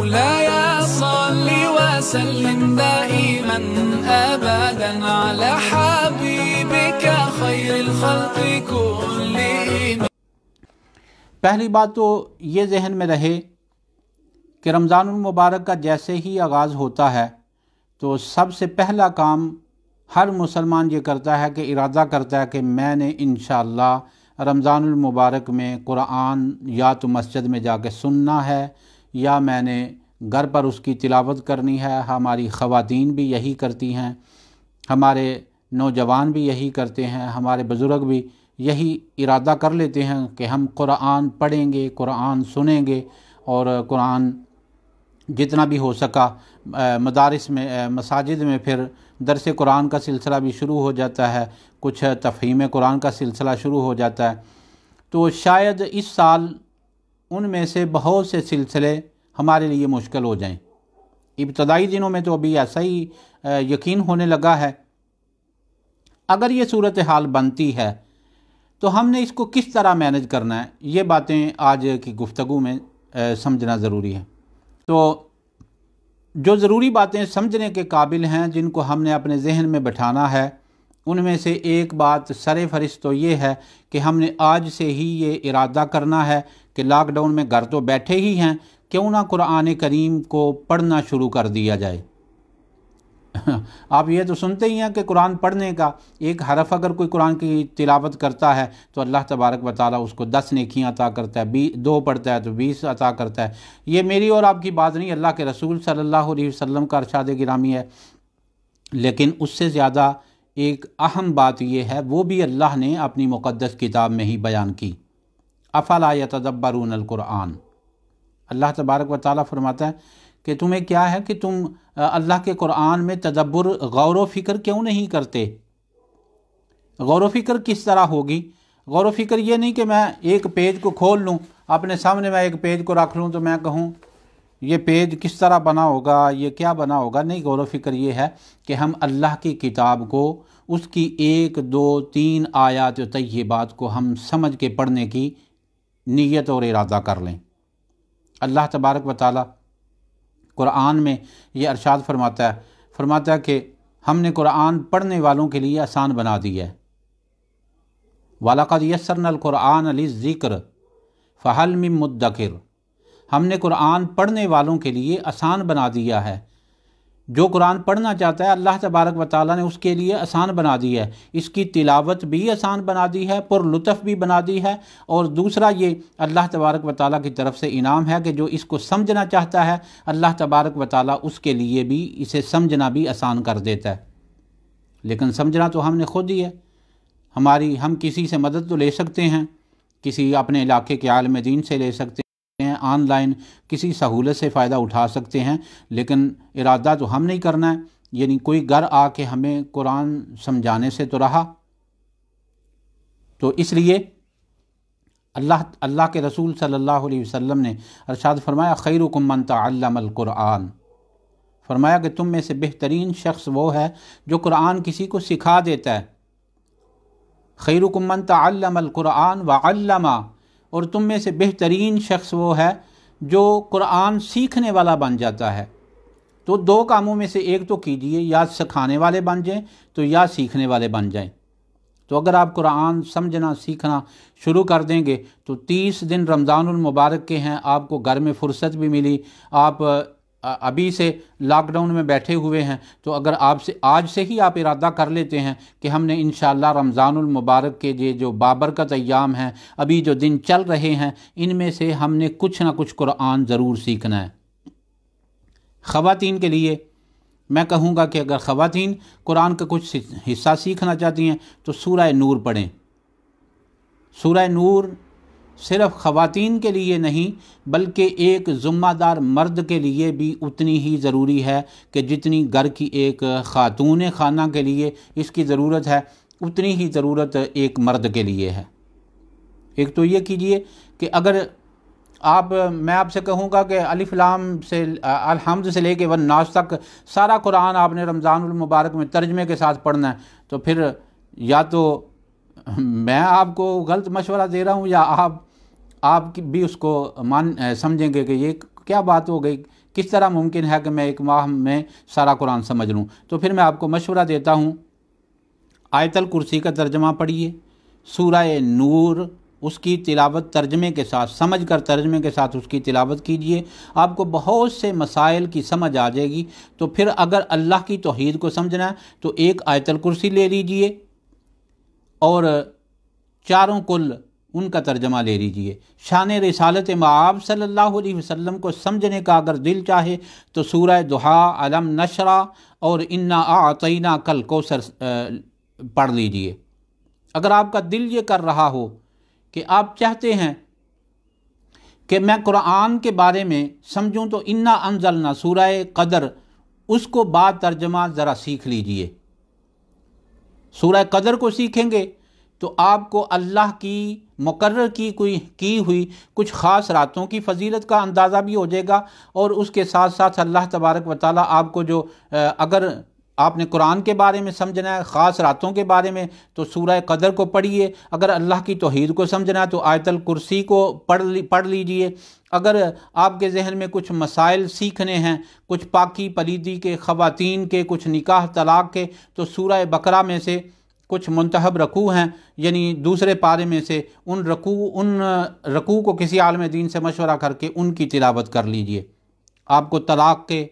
مولاي صل وسلم دائما أبدا على حبيبك خير الخلق كلهم۔ پہلی بات تو یہ ذہن میں رہے کہ رمضان المبارک کا جیسے ہی آغاز ہوتا ہے تو سب سے پہلا کام ہر مسلمان یہ کرتا ہے کہ ارادہ کرتا ہے کہ میں نے انشاءاللہ رمضان المبارک میں قرآن یا تو مسجد میں جا کے سننا ہے یا میں نے گھر پر اس کی تلاوت کرنی ہے۔ ہماری خواتین بھی یہی کرتی ہیں، ہمارے نوجوان بھی یہی کرتے ہیں، ہمارے بزرگ بھی یہی ارادہ کر لیتے ہیں کہ ہم قرآن پڑھیں گے، قرآن سنیں گے، اور قرآن جتنا بھی ہو سکا مدارس میں مساجد میں پھر درس قرآن کا سلسلہ بھی شروع ہو جاتا ہے، کچھ تفہیم قرآن کا سلسلہ شروع ہو جاتا ہے۔ تو شاید اس سال ان میں سے بہت سے سلسلے ہمارے لیے مشکل ہو جائیں۔ ابتدائی دنوں میں تو ابھی ایسا ہی یقین ہونے لگا ہے۔ اگر یہ صورتحال بنتی ہے تو ہم نے اس کو کس طرح مینج کرنا ہے، یہ باتیں آج کی گفتگو میں سمجھنا ضروری ہے۔ تو جو ضروری باتیں سمجھنے کے قابل ہیں، جن کو ہم نے اپنے ذہن میں بٹھانا ہے، ان میں سے ایک بات سر فہرست تو یہ ہے کہ ہم نے آج سے ہی یہ ارادہ کرنا ہے کہ لاک ڈاؤن میں گھر تو بیٹھے ہی ہیں، کیوں نہ قرآن کریم کو پڑھنا شروع کر دیا جائے۔ آپ یہ تو سنتے ہی ہیں کہ قرآن پڑھنے کا ایک حرف اگر کوئی قرآن کی تلاوت کرتا ہے تو اللہ تبارک و تعالیٰ اس کو 10 نیکیاں عطا کرتا ہے، 2 پڑھتا ہے تو 20 عطا کرتا ہے۔ یہ میری اور آپ کی بات نہیں، اللہ کے رسول صلی اللہ علیہ وسلم کا ارشاد گرامی ہے۔ لیکن اس سے زیادہ ایک اہم بات یہ ہے، وہ بھی اللہ نے اپنی مقدس کتاب میں ہی بیان کی۔ افلا یتدبرون القرآن، اللہ تبارک و تعالیٰ فرماتا ہے کہ تمہیں کیا ہے کہ تم اللہ کے قرآن میں تدبر، غور و فکر کیوں نہیں کرتے؟ غور و فکر کس طرح ہوگی؟ غور و فکر یہ نہیں کہ میں ایک پیج کو کھول لوں، اپنے سامنے میں ایک پیج کو رکھ لوں تو میں کہوں یہ پیج کس طرح بنا ہوگا، یہ کیا بنا ہوگا۔ نہیں، غور و فکر یہ ہے کہ ہم اللہ کی کتاب کو، اس کی 1 2 3 آیات طیبات کو ہم سمجھ کے پڑھنے کی نیت اور ارادہ کر لیں۔ اللہ تبارک و تعالیٰ قرآن میں یہ ارشاد فرماتا ہے کہ ہم نے قرآن پڑھنے والوں کے لیے آسان بنا دیا ہے۔ وَلَقَدْ يَسَّرْنَا الْقُرْآنَ لِلذِّكْرِ فَهَلْ مِن مُدَّكِرٍ، ہم نے قرآن پڑھنے والوں کے لیے آسان بنا دیا ہے۔ جو قرآن پڑھنا چاہتا ہے اللہ تبارک و تعالیٰ نے اس کے لیے آسان بنا دی ہے، اس کی تلاوت بھی آسان بنا دی ہے، پر لطف بھی بنا دی ہے، اور دوسرا یہ اللہ تبارک و تعالیٰ کی طرف سے انعام ہے کہ جو اس کو سمجھنا چاہتا ہے اللہ تبارک و تعالیٰ اس کے لیے بھی اسے سمجھنا بھی آسان کر دیتا ہے۔ لیکن سمجھنا تو ہم نے خود ہی ہے۔ ہم کسی سے مدد تو لے سکتے ہیں، کسی اپنے علاقے کے عالم دین سے لے سکتے ہیں، آن لائن کسی سہولت سے فائدہ اٹھا سکتے ہیں، لیکن ارادہ تو ہم نہیں کرنا ہے۔ یعنی کوئی گھر آ کے ہمیں قرآن سمجھانے سے تو رہا۔ تو اس لیے اللہ کے رسول صلی اللہ علیہ وسلم نے ارشاد فرمایا خیرکم من تعلم القرآن، فرمایا کہ تم میں سے بہترین شخص وہ ہے جو قرآن کسی کو سکھا دیتا ہے۔ خیرکم من تعلم القرآن وعلما، اور تم میں سے بہترین شخص وہ ہے جو قرآن سیکھنے والا بن جاتا ہے۔ تو 2 کاموں میں سے ایک تو کیجئے، یا سکھانے والے بن جائیں تو یا سیکھنے والے بن جائیں۔ تو اگر آپ قرآن سمجھنا سیکھنا شروع کر دیں گے تو 30 دن رمضان المبارک کے ہیں، آپ کو گھر میں فرصت بھی ملی، آپ ابھی سے لاک ڈاؤن میں بیٹھے ہوئے ہیں، تو اگر آج سے ہی آپ ارادہ کر لیتے ہیں کہ ہم نے انشاءاللہ رمضان المبارک کے جو بابرکت ایام ہیں، ابھی جو دن چل رہے ہیں، ان میں سے ہم نے کچھ نہ کچھ قرآن ضرور سیکھنا ہے۔ خواتین کے لیے میں کہوں گا کہ اگر خواتین قرآن کا کچھ حصہ سیکھنا چاہتی ہیں تو سورہ نور پڑھیں۔ سورہ نور صرف خواتین کے لیے نہیں بلکہ ایک ذمہ دار مرد کے لیے بھی اتنی ہی ضروری ہے کہ جتنی گھر کی ایک خاتون خانہ کے لیے اس کی ضرورت ہے، اتنی ہی ضرورت ایک مرد کے لیے ہے۔ ایک تو یہ کیجئے کہ اگر میں آپ سے کہوں گا کہ الف لام سے الحمد سے لے کے والناس تک سارا قرآن آپ نے رمضان المبارک میں ترجمے کے ساتھ پڑھنا ہے، تو پھر یا تو میں آپ کو غلط مشورہ دے رہا ہوں یا آپ بھی اس کو سمجھیں گے کہ یہ کیا بات ہو گئی کس طرح ممکن ہے کہ میں ایک ماہ میں سارا قرآن سمجھ لوں؟ تو پھر میں آپ کو مشورہ دیتا ہوں، آیت الکرسی کا ترجمہ پڑھیے، سورہ نور اس کی تلاوت ترجمے کے ساتھ، سمجھ کر ترجمے کے ساتھ اس کی تلاوت کیجئے، آپ کو بہت سے مسائل کی سمجھ آ جائے گی۔ تو پھر اگر اللہ کی توحید کو سمجھنا ہے تو ایک آیت الکرسی لے لیجئے اور چاروں کل ان کا ترجمہ لے لیجئے۔ شان رسالت مآب صلی اللہ علیہ وسلم کو سمجھنے کا اگر دل چاہے تو سورہ دہا، علم نشرح اور انا اعطیناک الکوثر پڑھ لیجئے۔ اگر آپ کا دل یہ کر رہا ہو کہ آپ چاہتے ہیں کہ میں قرآن کے بارے میں سمجھوں تو انا انزلنا سورہ قدر اس کو بعد ترجمہ ذرا سیکھ لیجئے۔ سورہ قدر کو سیکھیں گے تو آپ کو اللہ کی مقرر کی ہوئی کچھ خاص راتوں کی فضیلت کا اندازہ بھی ہو جائے گا، اور اس کے ساتھ ساتھ اللہ تبارک و تعالیٰ آپ کو جو اگر آپ نے قرآن کے بارے میں سمجھنا ہے، خاص راتوں کے بارے میں، تو سورہ قدر کو پڑھیے۔ اگر اللہ کی توحید کو سمجھنا ہے تو آیت الکرسی کو پڑھ لیجئے۔ اگر آپ کے ذہن میں کچھ مسائل سیکھنے ہیں، کچھ پاکی پلیدی کے، خواتین کے، کچھ نکاح طلاق کے، تو سورہ بقرہ میں سے کچھ منتخب رکوع ہیں، یعنی دوسرے پارے میں سے ان رکوع کو کسی عالم دین سے مشورہ کر کے ان کی تلاوت کر لیجئے۔ آپ کو طلاق کے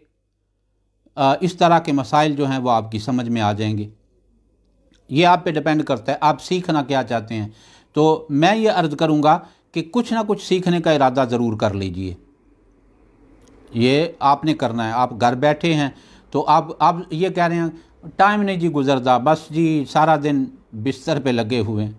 اس طرح کے مسائل جو ہیں وہ آپ کی سمجھ میں آ جائیں گے۔ یہ آپ پہ ڈیپینڈ کرتا ہے آپ سیکھنا کیا چاہتے ہیں۔ تو میں یہ عرض کروں گا کہ کچھ نہ کچھ سیکھنے کا ارادہ ضرور کر لیجئے۔ یہ آپ نے کرنا ہے۔ آپ گھر بیٹھے ہیں تو آپ یہ کہہ رہے ہیں ٹائم نہیں جی گزرتا، بس جی سارا دن بستر پہ لگے ہوئے ہیں،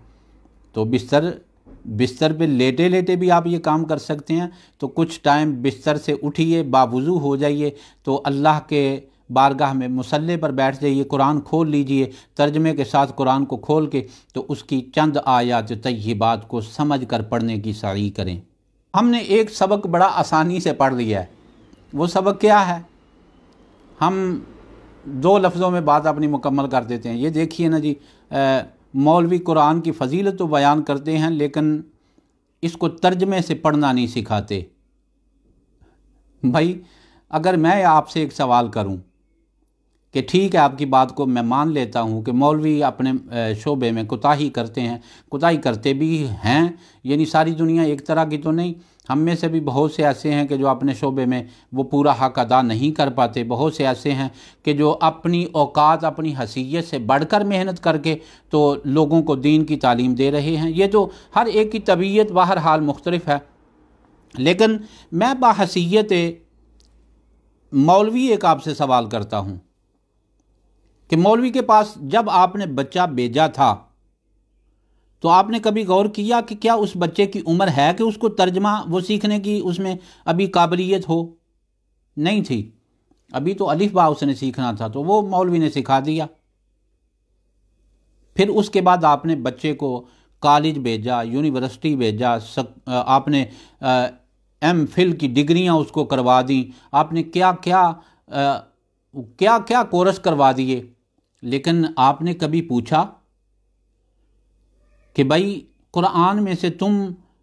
تو بستر پہ لیٹے لیٹے بھی آپ یہ کام کر سکتے ہیں۔ تو کچھ ٹائم بستر سے اٹھیے، باوضو ہو جائیے، تو اللہ کے بارگاہ میں مصلی پر بیٹھ جائیے، قرآن کھول لیجئے، ترجمے کے ساتھ قرآن کو کھول کے تو اس کی چند آیات طیبات کو سمجھ کر پڑھنے کی سعی کریں۔ ہم نے ایک سبق بڑا آسانی سے پڑھ لیا ہے۔ وہ سبق کیا ہے؟ ہم 2 لفظوں میں بات اپنی مکمل کر دیتے ہیں۔ یہ دیکھیے نا جی، مولوی قرآن کی فضیلت تو بیان کرتے ہیں لیکن اس کو ترجمے سے پڑھنا نہیں سکھاتے۔ بھائی اگر میں آپ سے ایک سوال کروں کہ ٹھیک ہے آپ کی بات کو میں مان لیتا ہوں کہ مولوی اپنے شعبے میں کوتاہی کرتے ہیں، کوتاہی کرتے بھی ہیں، یعنی ساری دنیا ایک طرح کی تو نہیں، ہم میں سے بھی بہت سے ایسے ہیں کہ جو اپنے شعبے میں وہ پورا حق ادا نہیں کر پاتے، بہت سے ایسے ہیں کہ جو اپنی اوقات، اپنی حیثیت سے بڑھ کر محنت کر کے تو لوگوں کو دین کی تعلیم دے رہے ہیں۔ یہ تو ہر ایک کی طبیعت بہرحال مختلف ہے، لیکن میں بحیثیت مولوی ایک آپ سے سوال کرتا ہوں کہ مولوی کے پاس جب آپ نے بچہ بھیجا تھا تو آپ نے کبھی غور کیا کہ کیا اس بچے کی عمر ہے کہ اس کو ترجمہ وہ سیکھنے کی اس میں ابھی قابلیت ہو؟ نہیں تھی، ابھی تو الف با اس نے سیکھنا تھا، تو وہ مولوی نے سکھا دیا۔ پھر اس کے بعد آپ نے بچے کو کالج بھیجا، یونیورسٹی بھیجا، آپ نے ایم فل کی ڈگریاں اس کو کروا دیں، آپ نے کیا کیا کورس کروا دیے، لیکن آپ نے کبھی پوچھا کہ بھائی قرآن میں سے تم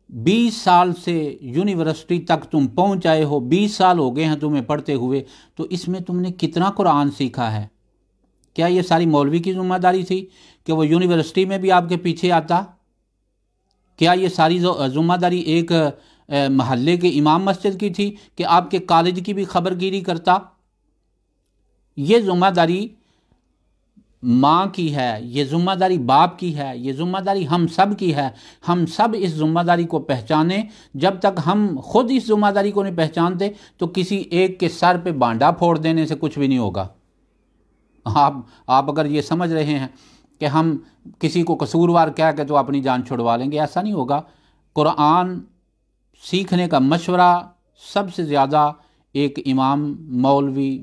20 سال سے یونیورسٹی تک تم پہنچ آئے ہو، 20 سال ہو گئے ہیں تمہیں پڑھتے ہوئے، تو اس میں تم نے کتنا قرآن سیکھا ہے؟ کیا یہ ساری مولوی کی ذمہ داری تھی کہ وہ یونیورسٹی میں بھی آپ کے پیچھے آتا؟ کیا یہ ساری ذمہ داری ایک محلے کے امام مسجد کی تھی کہ آپ کے کالج کی بھی خبر گیری کرتا؟ یہ ذمہ داری ماں کی ہے، یہ ذمہ داری باپ کی ہے، یہ ذمہ داری ہم سب کی ہے۔ ہم سب اس ذمہ داری کو پہچانیں۔ جب تک ہم خود اس ذمہ داری کو نہیں پہچانتے تو کسی ایک کے سر پہ بانڈا پھوڑ دینے سے کچھ بھی نہیں ہوگا۔ آپ اگر یہ سمجھ رہے ہیں کہ ہم کسی کو قصوروار کہہ کے تو اپنی جان چھڑوا لیں گے، ایسا نہیں ہوگا۔ قرآن سیکھنے کا مشورہ سب سے زیادہ ایک امام مولوی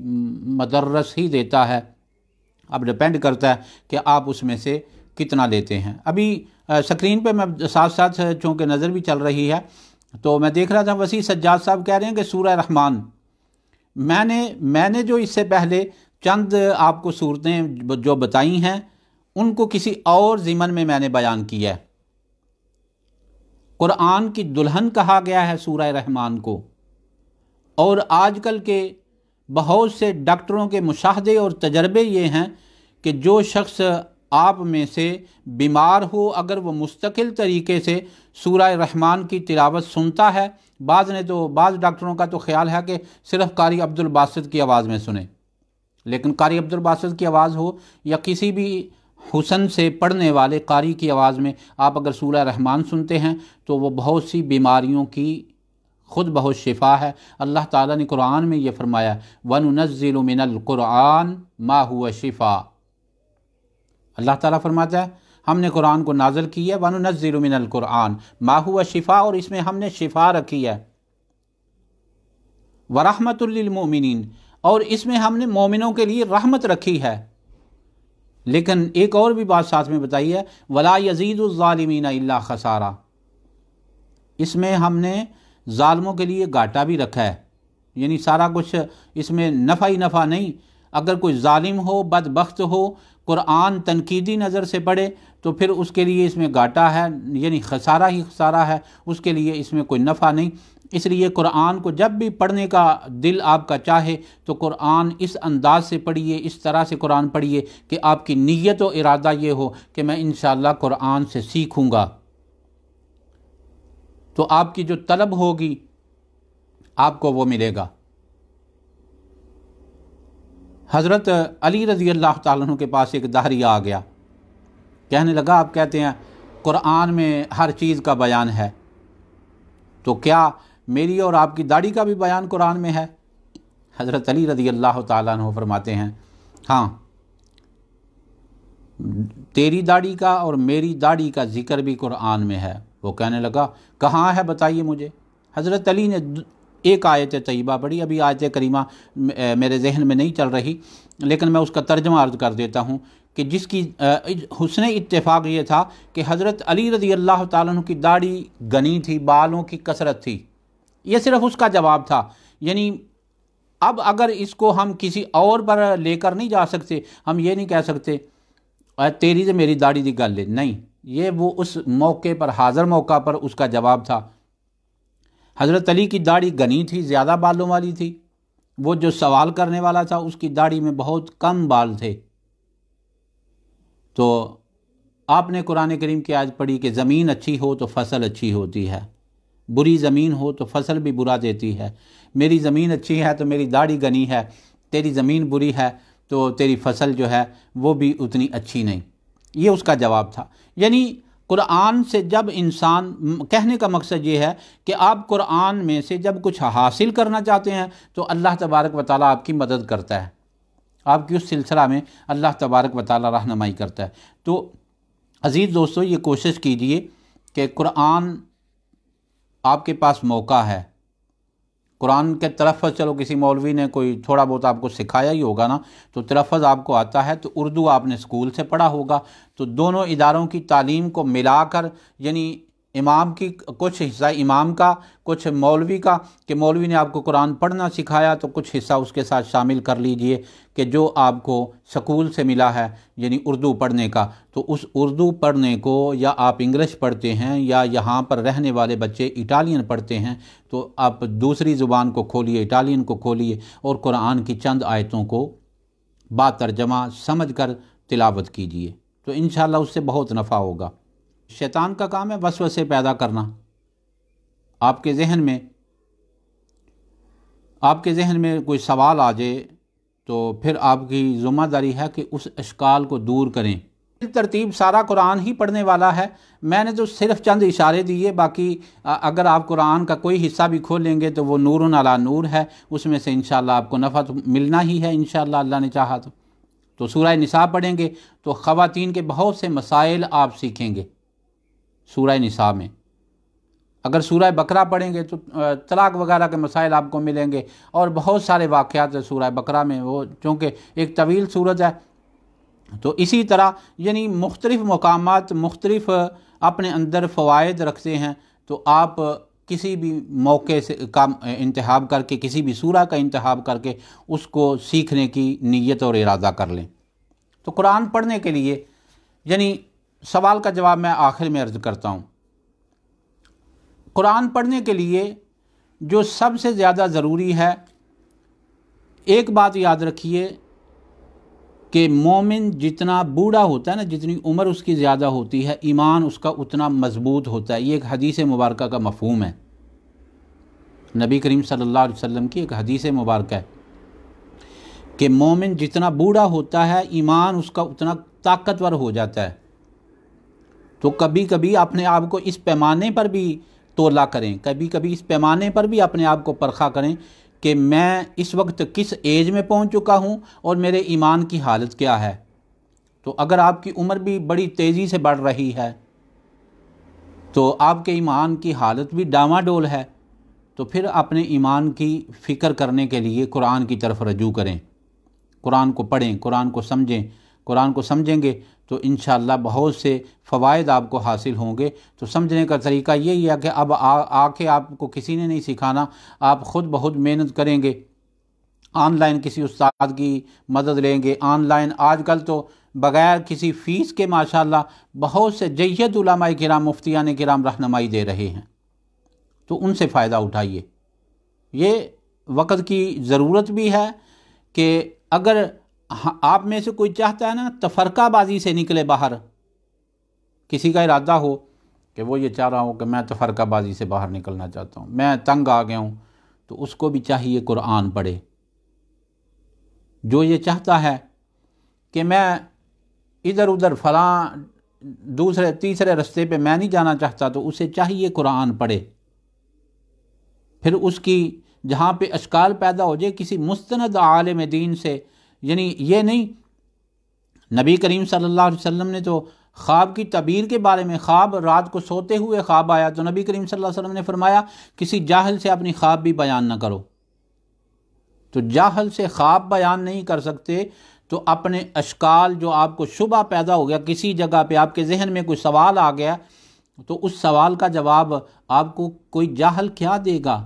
مدرس ہی دیتا ہے۔ اب ڈیپینڈ کرتا ہے کہ آپ اس میں سے کتنا لیتے ہیں۔ ابھی سکرین پہ میں ساتھ ساتھ چونکہ نظر بھی چل رہی ہے تو میں دیکھ رہا تھا وسیع سجاد صاحب کہہ رہے ہیں کہ سورہ رحمان، میں نے جو اس سے پہلے چند آپ کو صورتیں جو بتائی ہیں ان کو کسی اور ضمن میں نے بیان کیا ہے۔ قرآن کی دلہن کہا گیا ہے سورہ رحمان کو، اور آج کل کے بہت سے ڈاکٹروں کے مشاہدے اور تجربے یہ ہیں کہ جو شخص آپ میں سے بیمار ہو، اگر وہ مستقل طریقے سے سورہ رحمان کی تلاوت سنتا ہے، بعض ڈاکٹروں کا تو خیال ہے کہ صرف قاری عبد الباسط کی آواز میں سنیں، لیکن قاری عبد الباسط کی آواز ہو یا کسی بھی حسن سے پڑھنے والے قاری کی آواز میں آپ اگر سورہ رحمان سنتے ہیں تو وہ بہت سی بیماریوں کی خود بہت شفا ہے۔ اللہ تعالیٰ نے قرآن میں یہ فرمایا وَنُنَزِّلُ مِنَ الْقُرْآنِ مَا هُوَ شِفَاء۔ اللہ تعالیٰ فرماتا ہے ہم نے قرآن کو نازل کی ہے وَنُنَزِّلُ مِنَ الْقُرْآنِ مَا هُوَ شِفَاء، اور اس میں ہم نے شفا رکھی ہے، وَرَحْمَةٌ لِّلْمُؤْمِنِينَ، اور اس میں ہم نے مومنوں کے لیے رحمت رکھی ہے۔ لیکن ایک اور بھی بات ساتھ میں بتائی ہے وَلَا يَزِيدُ الظَّالِمِينَ إِلَّا خَسَارًا، اس میں ہم نے ظالموں کے لیے گھاٹا بھی رکھا ہے، یعنی سارا کچھ اس میں نفع ہی نفع نہیں۔ اگر کوئی ظالم ہو، بدبخت ہو، قرآن تنقیدی نظر سے پڑھے تو پھر اس کے لیے اس میں گھاٹا ہے، یعنی خسارہ ہی خسارہ ہے، اس کے لیے اس میں کوئی نفع نہیں۔ اس لیے قرآن کو جب بھی پڑھنے کا دل آپ کا چاہے تو قرآن اس انداز سے پڑھیے، اس طرح سے قرآن پڑھیے کہ آپ کی نیت و ارادہ یہ ہو کہ میں انشاءاللہ قرآن سے سیکھوں گا، تو آپ کی جو طلب ہوگی آپ کو وہ ملے گا۔ حضرت علی رضی اللہ تعالیٰ عنہ کے پاس ایک داہریہ آ گیا، کہنے لگا آپ کہتے ہیں قرآن میں ہر چیز کا بیان ہے، تو کیا میری اور آپ کی داڑھی کا بھی بیان قرآن میں ہے؟ حضرت علی رضی اللہ تعالیٰ عنہ فرماتے ہیں ہاں، تیری داڑھی کا اور میری داڑھی کا ذکر بھی قرآن میں ہے۔ وہ کہنے لگا کہاں ہے بتائیے مجھے۔ حضرت علی نے ایک آیت طیبہ پڑھی، ابھی آیت کریمہ میرے ذہن میں نہیں چل رہی، لیکن میں اس کا ترجمہ عرض کر دیتا ہوں کہ جس کی حسن اتفاق یہ تھا کہ حضرت علی رضی اللہ تعالیٰ عنہ کی داڑھی گھنی تھی، بالوں کی کثرت تھی، یہ صرف اس کا جواب تھا۔ یعنی اب اگر اس کو ہم کسی اور پر لے کر نہیں جا سکتے، ہم یہ نہیں کہہ سکتے تیری سے میری داڑھی دی گل ہے، نہیں، یہ وہ اس موقع پر، حاضر موقع پر اس کا جواب تھا۔ حضرت علی کی داڑھی گھنی تھی، زیادہ بالوں والی تھی، وہ جو سوال کرنے والا تھا اس کی داڑھی میں بہت کم بال تھے۔ تو آپ نے قرآن کریم کی آیت پڑھی کہ زمین اچھی ہو تو فصل اچھی ہوتی ہے، بری زمین ہو تو فصل بھی برا دیتی ہے۔ میری زمین اچھی ہے تو میری داڑھی گھنی ہے، تیری زمین بری ہے تو تیری فصل جو ہے وہ بھی اتنی اچھی نہیں۔ یہ اس کا جواب تھا۔ یعنی قرآن سے جب انسان، کہنے کا مقصد یہ ہے کہ آپ قرآن میں سے جب کچھ حاصل کرنا چاہتے ہیں تو اللہ تبارک و تعالیٰ آپ کی مدد کرتا ہے، آپ کی اس سلسلہ میں اللہ تبارک و تعالیٰ رہنمائی کرتا ہے۔ تو عزیز دوستو، یہ کوشش کیجئے کہ قرآن آپ کے پاس موقع ہے، قرآن کے تلفظ، چلو کسی مولوی نے کوئی تھوڑا بہت آپ کو سکھایا ہی ہوگا نا، تو تلفظ آپ کو آتا ہے، تو اردو آپ نے اسکول سے پڑھا ہوگا، تو دونوں اداروں کی تعلیم کو ملا کر، یعنی امام کی کچھ حصہ امام کا، کچھ مولوی کا، کہ مولوی نے آپ کو قرآن پڑھنا سکھایا تو کچھ حصہ اس کے ساتھ شامل کر لیجئے کہ جو آپ کو سکول سے ملا ہے، یعنی اردو پڑھنے کا، تو اس اردو پڑھنے کو، یا آپ انگلش پڑھتے ہیں یا یہاں پر رہنے والے بچے اٹالین پڑھتے ہیں، تو آپ دوسری زبان کو کھولیے، اٹالین کو کھولیے، اور قرآن کی چند آیتوں کو با ترجمہ سمجھ کر تلاوت کیجئے، تو انشاءاللہ اس سے بہت نفع ہوگا۔ شیطان کا کام ہے وسوسے پیدا کرنا، آپ کے ذہن میں کوئی سوال آ جائے تو پھر آپ کی ذمہ داری ہے کہ اس اشکال کو دور کریں۔ ترتیب سارا قرآن ہی پڑھنے والا ہے، میں نے تو صرف چند اشارے دیے، باقی اگر آپ قرآن کا کوئی حصہ بھی کھولیں گے تو وہ نور علی نور ہے، اس میں سے انشاءاللہ آپ کو نفع تو ملنا ہی ہے انشاءاللہ، اللہ نے چاہا تو سورہ نساء پڑھیں گے تو خواتین کے بہت سے مسائل آپ سیکھیں گے سورہ نساء میں۔ اگر سورہ بقرہ پڑھیں گے تو طلاق وغیرہ کے مسائل آپ کو ملیں گے، اور بہت سارے واقعات ہیں سورہ بقرہ میں، وہ چونکہ ایک طویل سورت ہے، تو اسی طرح یعنی مختلف مقامات مختلف اپنے اندر فوائد رکھتے ہیں، تو آپ کسی بھی موقع سے کا انتخاب کر کے، کسی بھی سورہ کا انتخاب کر کے اس کو سیکھنے کی نیت اور ارادہ کر لیں۔ تو قرآن پڑھنے کے لیے، یعنی سوال کا جواب میں آخر میں عرض کرتا ہوں، قرآن پڑھنے کے لیے جو سب سے زیادہ ضروری ہے، ایک بات یاد رکھیے کہ مومن جتنا بوڑھا ہوتا ہے نا، جتنی عمر اس کی زیادہ ہوتی ہے، ایمان اس کا اتنا مضبوط ہوتا ہے۔ یہ ایک حدیث مبارکہ کا مفہوم ہے، نبی کریم صلی اللہ علیہ وسلم کی ایک حدیث مبارکہ ہے کہ مومن جتنا بوڑھا ہوتا ہے، ایمان اس کا اتنا طاقتور ہو جاتا ہے۔ تو کبھی کبھی اپنے آپ کو اس پیمانے پر بھی تولا کریں، کبھی کبھی اس پیمانے پر بھی اپنے آپ کو پرکھا کریں کہ میں اس وقت کس ایج میں پہنچ چکا ہوں اور میرے ایمان کی حالت کیا ہے۔ تو اگر آپ کی عمر بھی بڑی تیزی سے بڑھ رہی ہے تو آپ کے ایمان کی حالت بھی ڈاواڈول ہے، تو پھر اپنے ایمان کی فکر کرنے کے لیے قرآن کی طرف رجوع کریں، قرآن کو پڑھیں، قرآن کو سمجھیں۔ قرآن کو سمجھیں گے تو انشاءاللہ بہت سے فوائد آپ کو حاصل ہوں گے۔ تو سمجھنے کا طریقہ یہی ہے کہ اب آ کے آپ کو کسی نے نہیں سکھانا، آپ خود بہت محنت کریں گے، آن لائن کسی استاد کی مدد لیں گے۔ آن لائن آج کل تو بغیر کسی فیس کے ماشاءاللہ بہت سے جید علماء کرام، مفتیان کرام رہنمائی دے رہے ہیں، تو ان سے فائدہ اٹھائیے۔ یہ وقت کی ضرورت بھی ہے کہ اگر آپ میں سے کوئی چاہتا ہے نا تفرقہ بازی سے نکلے باہر، کسی کا ارادہ ہو کہ وہ یہ چاہ رہا ہو کہ میں تفرقہ بازی سے باہر نکلنا چاہتا ہوں، میں تنگ آ گیا ہوں، تو اس کو بھی چاہیے قرآن پڑھے۔ جو یہ چاہتا ہے کہ میں ادھر ادھر فلاں دوسرے تیسرے رستے پہ میں نہیں جانا چاہتا، تو اسے چاہیے قرآن پڑھے۔ پھر اس کی جہاں پہ اشکال پیدا ہو جائے کسی مستند عالم دین سے، یعنی یہ نہیں، نبی کریم صلی اللہ علیہ وسلم نے تو خواب کی تعبیر کے بارے میں، خواب رات کو سوتے ہوئے خواب آیا تو نبی کریم صلی اللہ علیہ وسلم نے فرمایا کسی جاہل سے اپنی خواب بھی بیان نہ کرو۔ تو جاہل سے خواب بیان نہیں کر سکتے تو اپنے اشکال، جو آپ کو شبہ پیدا ہو گیا کسی جگہ پہ، آپ کے ذہن میں کوئی سوال آ گیا، تو اس سوال کا جواب آپ کو کوئی جاہل کیا دے گا؟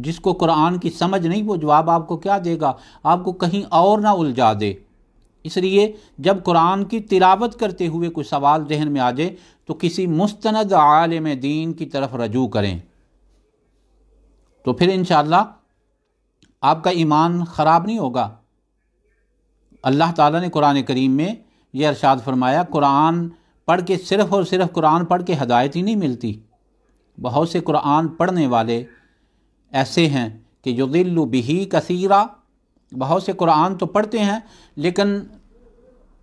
جس کو قرآن کی سمجھ نہیں، وہ جواب آپ کو کیا دے گا؟ آپ کو کہیں اور نہ الجھا دے۔ اس لیے جب قرآن کی تلاوت کرتے ہوئے کوئی سوال ذہن میں آ جائے تو کسی مستند عالم دین کی طرف رجوع کریں، تو پھر انشاءاللہ آپ کا ایمان خراب نہیں ہوگا۔ اللہ تعالیٰ نے قرآن کریم میں یہ ارشاد فرمایا، قرآن پڑھ کے صرف اور صرف قرآن پڑھ کے ہدایت ہی نہیں ملتی۔ بہت سے قرآن پڑھنے والے ایسے ہیں کہ یضل بہ کثیرا، بہت سے قرآن تو پڑھتے ہیں لیکن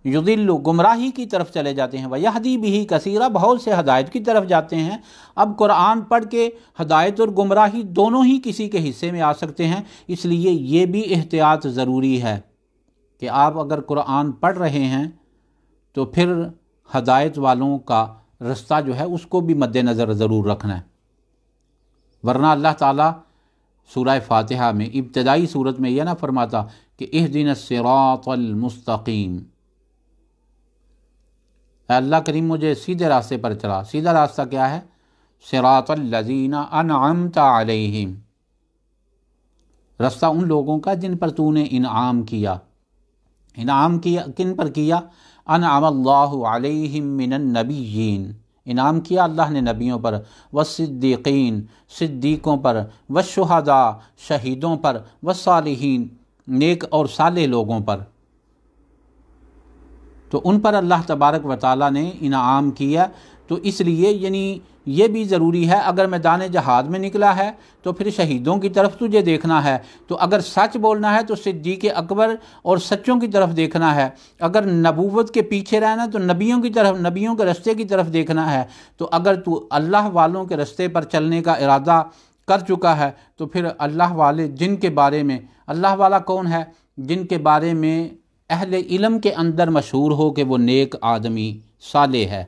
یضل گمراہی کی طرف چلے جاتے ہیں، ویہدی بہ کثیرا، بہت سے ہدایت کی طرف جاتے ہیں۔ اب قرآن پڑھ کے ہدایت اور گمراہی دونوں ہی کسی کے حصے میں آ سکتے ہیں، اس لیے یہ بھی احتیاط ضروری ہے کہ آپ اگر قرآن پڑھ رہے ہیں تو پھر ہدایت والوں کا رستہ جو ہے اس کو بھی مد نظر ضرور رکھنا ہے، ورنہ اللہ تعالیٰ سورہ فاتحہ میں ابتدائی صورت میں یہ نہ فرماتا کہ اہدنا الصراط المستقیم، اے اللہ کریم مجھے سیدھے راستے پر چلا۔ سیدھا راستہ کیا ہے؟ صراط الذین انعمت علیہم، راستہ ان لوگوں کا جن پر تو نے انعام کیا۔ انعام کیا کن پر کیا؟ انعم اللہ علیہم من النبیین، انعام کیا اللہ نے نبیوں پر، والصدیقین، صدیقوں پر، والشہداء، شہیدوں پر، والصالحین، نیک اور صالح لوگوں پر۔ تو ان پر اللہ تبارک و تعالیٰ نے انعام کیا۔ تو اس لیے یعنی یہ بھی ضروری ہے، اگر میدان جہاد میں نکلا ہے تو پھر شہیدوں کی طرف تجھے دیکھنا ہے، تو اگر سچ بولنا ہے تو صدیق اکبر اور سچوں کی طرف دیکھنا ہے، اگر نبوت کے پیچھے رہنا تو نبیوں کی طرف، نبیوں کے رستے کی طرف دیکھنا ہے۔ تو اگر تو اللہ والوں کے رستے پر چلنے کا ارادہ کر چکا ہے تو پھر اللہ والے جن کے بارے میں، اللہ والا کون ہے؟ جن کے بارے میں اہل علم کے اندر مشہور ہو کہ وہ نیک آدمی صالح ہے،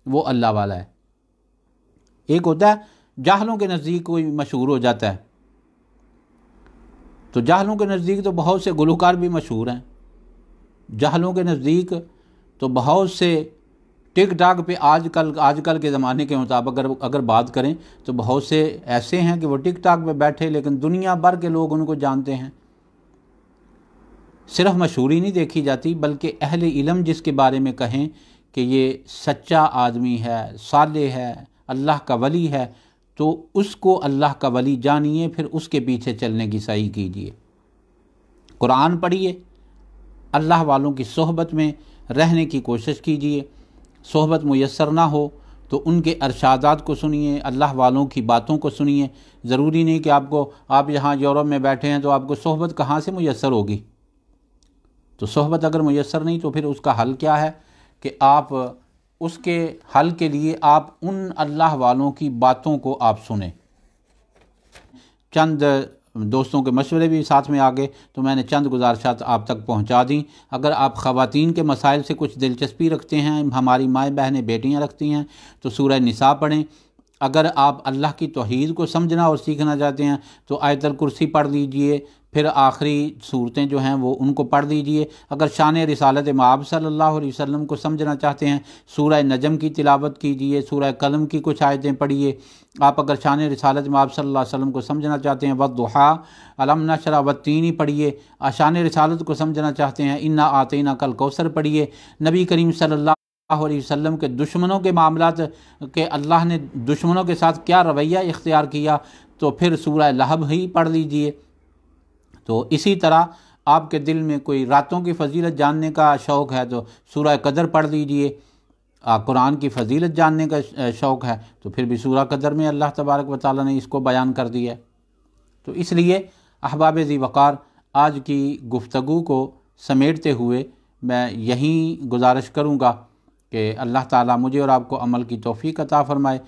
وہ اللہ والا ہے۔ ایک ہوتا ہے جاہلوں کے نزدیک کوئی مشہور ہو جاتا ہے، تو جاہلوں کے نزدیک تو بہت سے گلوکار بھی مشہور ہیں، جاہلوں کے نزدیک تو بہت سے ٹک ٹاک پہ آج کل کے زمانے کے مطابق اگر بات کریں تو بہت سے ایسے ہیں کہ وہ ٹک ٹاک پہ بیٹھے لیکن دنیا بھر کے لوگ ان کو جانتے ہیں۔ صرف مشہوری نہیں دیکھی جاتی بلکہ اہل علم جس کے بارے میں کہیں کہ یہ سچا آدمی ہے، صالح ہے، اللہ کا ولی ہے، تو اس کو اللہ کا ولی جانیے، پھر اس کے پیچھے چلنے کی سعی کیجیے۔ قرآن پڑھیے، اللہ والوں کی صحبت میں رہنے کی کوشش کیجیے۔ صحبت میسر نہ ہو تو ان کے ارشادات کو سنیے، اللہ والوں کی باتوں کو سنیے۔ ضروری نہیں کہ آپ یہاں یورپ میں بیٹھے ہیں تو آپ کو صحبت کہاں سے میسر ہوگی؟ تو صحبت اگر میسر نہیں تو پھر اس کا حل کیا ہے کہ آپ اس کے حل کے لیے آپ ان اللہ والوں کی باتوں کو آپ سنیں۔ چند دوستوں کے مشورے بھی ساتھ میں آگے تو میں نے چند گزارشات آپ تک پہنچا دیں۔ اگر آپ خواتین کے مسائل سے کچھ دلچسپی رکھتے ہیں، ہماری مائیں بہنیں بیٹیاں رکھتی ہیں، تو سورہ نساء پڑھیں۔ اگر آپ اللہ کی توحید کو سمجھنا اور سیکھنا چاہتے ہیں تو آیت الکرسی پڑھ لیجئے، پھر آخری صورتیں جو ہیں وہ ان کو پڑھ لیجئے۔ اگر شان رسالت مآب صلی اللہ علیہ وسلم کو سمجھنا چاہتے ہیں، سورہ نجم کی تلاوت کیجئے، سورہ قلم کی کچھ آیتیں پڑھیے۔ آپ اگر شان رسالت مآب صلی اللہ علیہ وسلم کو سمجھنا چاہتے ہیں، والضحیٰ، الم نشرح والتین پڑھیے۔ شان رسالت کو سمجھنا چاہتے ہیں، انا اعطیناک الکوثر پڑھیے۔ نبی کریم صلی اللہ علیہ وسلم کے دشمنوں کے معاملات کہ اللہ نے دشمنوں کے ساتھ کیا رویہ اختیار کیا، تو پھر سورہ لہب ہی پڑھ لیجئے۔ تو اسی طرح آپ کے دل میں کوئی راتوں کی فضیلت جاننے کا شوق ہے تو سورہ قدر پڑھ لیجئے۔ قرآن کی فضیلت جاننے کا شوق ہے تو پھر بھی سورہ قدر میں اللہ تبارک و تعالیٰ نے اس کو بیان کر دیا ہے۔ تو اس لیے احباب ذی وقار، آج کی گفتگو کو سمیٹتے ہوئے میں یہیں گزارش کروں گا کہ اللہ تعالیٰ مجھے اور آپ کو عمل کی توفیق عطا فرمائے۔